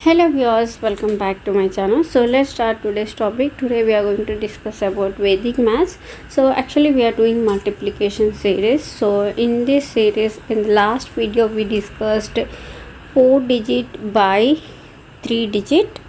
Hello viewers, welcome back to my channel. So let's start today's topic. Today we are going to discuss about Vedic maths. So actually we are doing multiplication series. So in this series, in the last video we discussed 4 digit by 3 digit,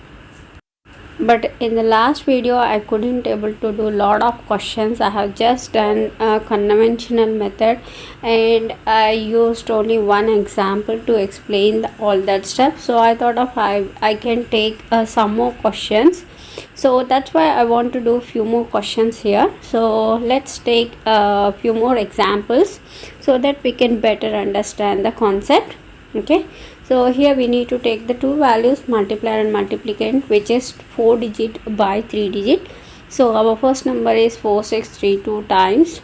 but in the last video I couldn't able to do lot of questions. I have just done a conventional method and I used only one example to explain all that stuff. So I thought of I can take some more questions, so that's why I want to do few more questions here. So let's take a few more examples so that we can better understand the concept. Okay, so here we need to take the two values, multiplier and multiplicand, which is 4 digit by 3 digit. So our first number is 4632 times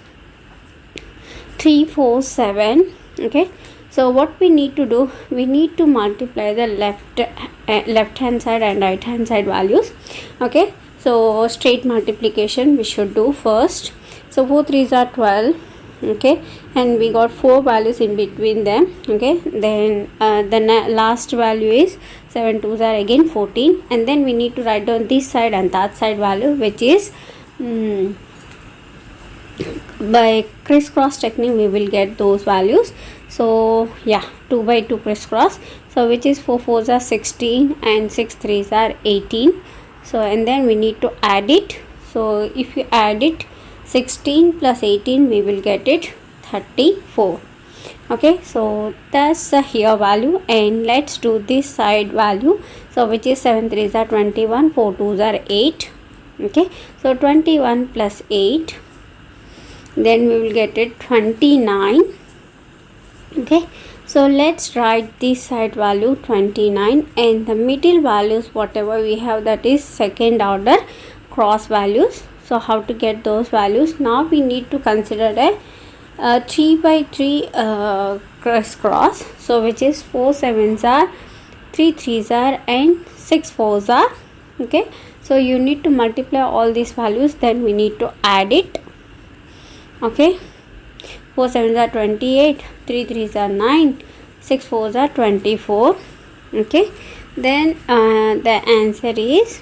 347. Okay, so what we need to do, we need to multiply the left hand side and right hand side values. Okay, so straight multiplication we should do first. So 4 3s are 12. Okay, and we got 4 values in between them. Okay, then the last value is 7 2s are again 14, and then we need to write down this side and that side value, which is by crisscross technique we will get those values. So yeah, 2 by 2 crisscross, so which is 4 4s are 16 and 6 3s are 18. So and then we need to add it. So if you add it, 16 plus 18 we will get it 34. Okay, so that's the here value, and let's do this side value. So which is 7 3s are 21, 4 2s are 8. Okay, so 21 plus 8, then we will get it 29. Okay, so let's write this side value 29, and the middle values whatever we have, that is second order cross values. So how to get those values? Now we need to consider a 3 by 3 crisscross. So which is 4 7s are, 3 3s are, and 6 4s are. Okay, so you need to multiply all these values, then we need to add it. Okay, 4 7s are 28, 3 3s are 9, 6 4s are 24. Okay, then the answer is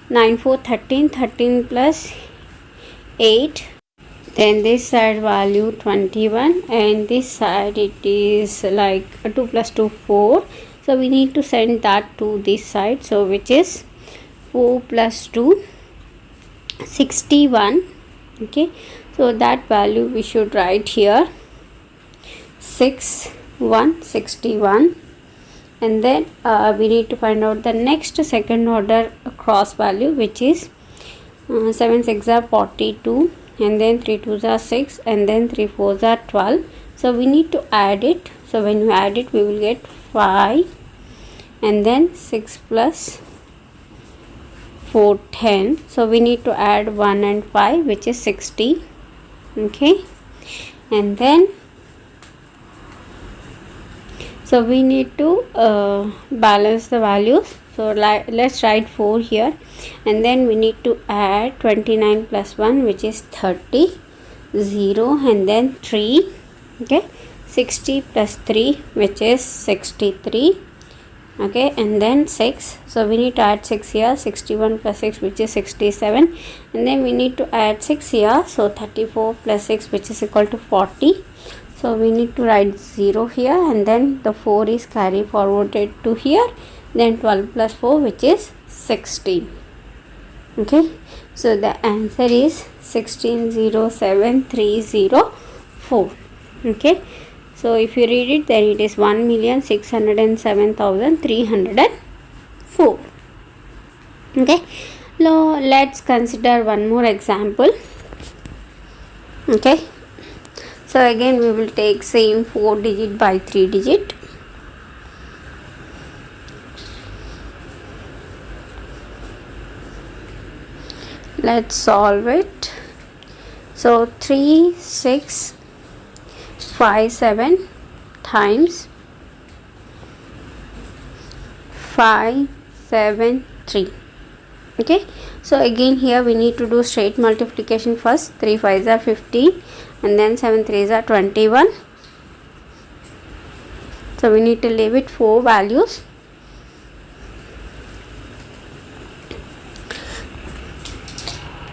9 4 13, 13 plus 8, then this side value 21, and this side it is like 2 plus 2 4. So we need to send that to this side. So which is 4 plus 2 61. Okay, so that value we should write here 6 1 61. And then we need to find out the next second order cross value, which is 7 6 are 42, and then 3 2s are 6, and then 3 4s are 12. So we need to add it. So when you add it, we will get 5, and then 6 plus 4 10. So we need to add 1 and 5, which is 60. Okay, and then so we need to balance the values. So let's write 4 here, and then we need to add 29 plus 1, which is 30, 0, and then 3. Okay, 60 plus 3, which is 63. Okay, and then 6. So we need to add 6 here, 61 plus 6, which is 67, and then we need to add 6 here. So 34 plus 6, which is equal to 40. So we need to write 0 here, and then the 4 is carry forwarded to here, then 12 plus 4, which is 16. Okay, so the answer is 1607304. Okay, so if you read it, then it is 1,607,304. Okay, now let's consider one more example. Okay, so again we will take same 4 digit by 3 digit. Let's solve it. So 3 6 5 7 times 5 7 3. Okay, so again here we need to do straight multiplication first. 3 5s are 15, and then 7 3s are 21. So we need to leave it 4 values.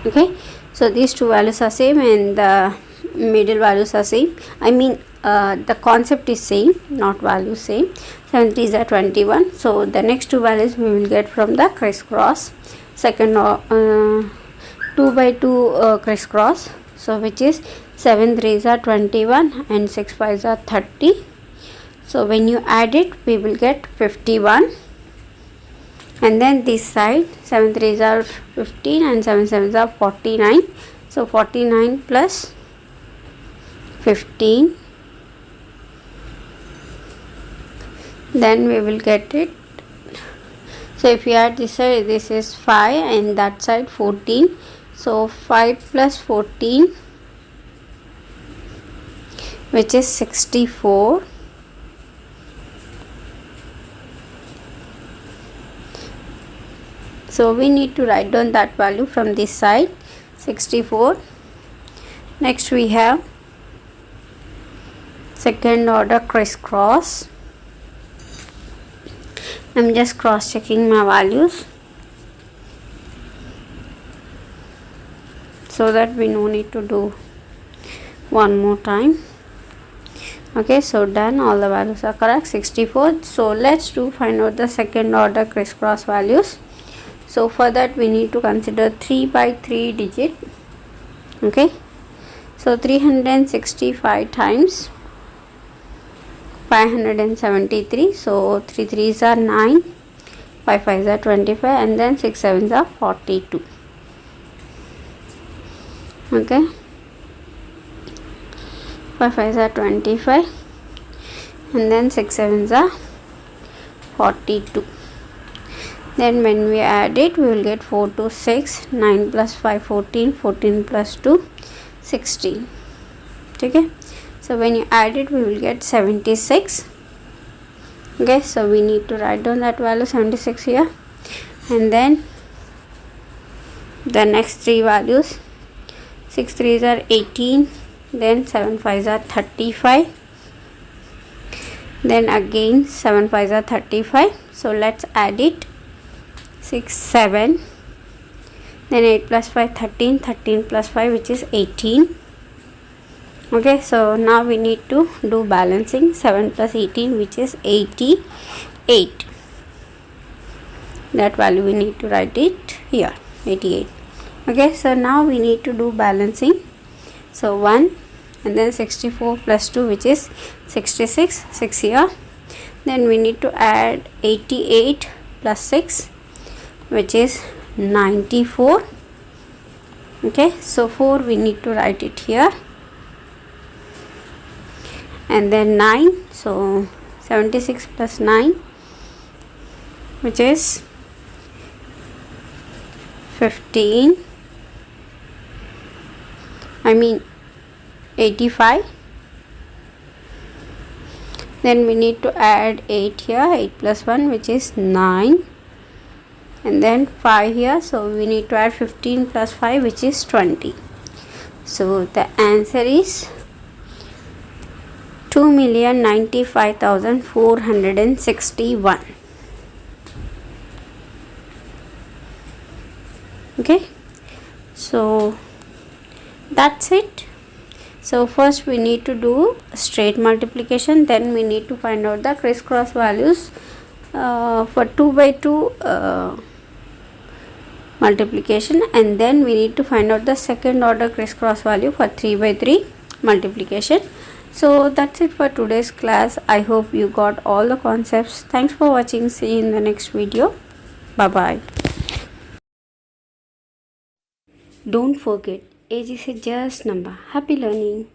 Okay, so these two values are same and the middle values are same. I mean the concept is same, not value same. 7 3s are 21. So the next two values we will get from the crisscross. Second 2 by 2 crisscross. So which is 7 3s are 21 and 6 5s are 30. So when you add it, we will get 51. And then this side 7 3s are 15 and 7 7s are 49. So 49 plus 15, then we will get it. So if you add this side, this is 5 and that side 14. So 5 plus 14, which is 64. So we need to write down that value from this side, 64. Next we have second order crisscross. I'm just cross checking my values so that we no need to do one more time. Okay, so done, all the values are correct, 64. So let's find out the second order crisscross values. So for that we need to consider 3 by 3 digit. Okay, so 365 times 573. So 3 3s are 9, 5 5s are 25 and then 6 7s are 42. Okay, 5 5s are 25 and then 6 7s are 42. Then when we add it, we will get 4 2 6, 9 plus 5 14, 14 plus 2 16. Okay, so when you add it, we will get 76. Okay, so we need to write down that value 76 here. And then the next three values, 6 3s are 18, then 7 5s are 35, then again 7 5s are 35. So let's add it, 6 7, then 8 plus 5 13, 13 plus 5 which is 18. Okay, so now we need to do balancing, 7 plus 18 which is 88. That value we need to write it here, 88. Okay, so now we need to do balancing. So 1 and then 64 plus 2 which is 66, 6 here. Then we need to add 88 plus 6 which is 94. Okay, so 4 we need to write it here, and then 9. So 76 plus 9 which is 15, I mean 85. Then we need to add 8 here, 8 plus 1 which is 9, and then 5 here. So we need to add 15 plus 5 which is 20. So the answer is 2,95,461. Okay, so that's it. So first we need to do straight multiplication, then we need to find out the crisscross values for 2 by 2 multiplication, and then we need to find out the second order crisscross value for 3 by 3 multiplication. So that's it for today's class. I hope you got all the concepts. Thanks for watching. See you in the next video. Bye bye. Don't forget, age is a just number. Happy learning.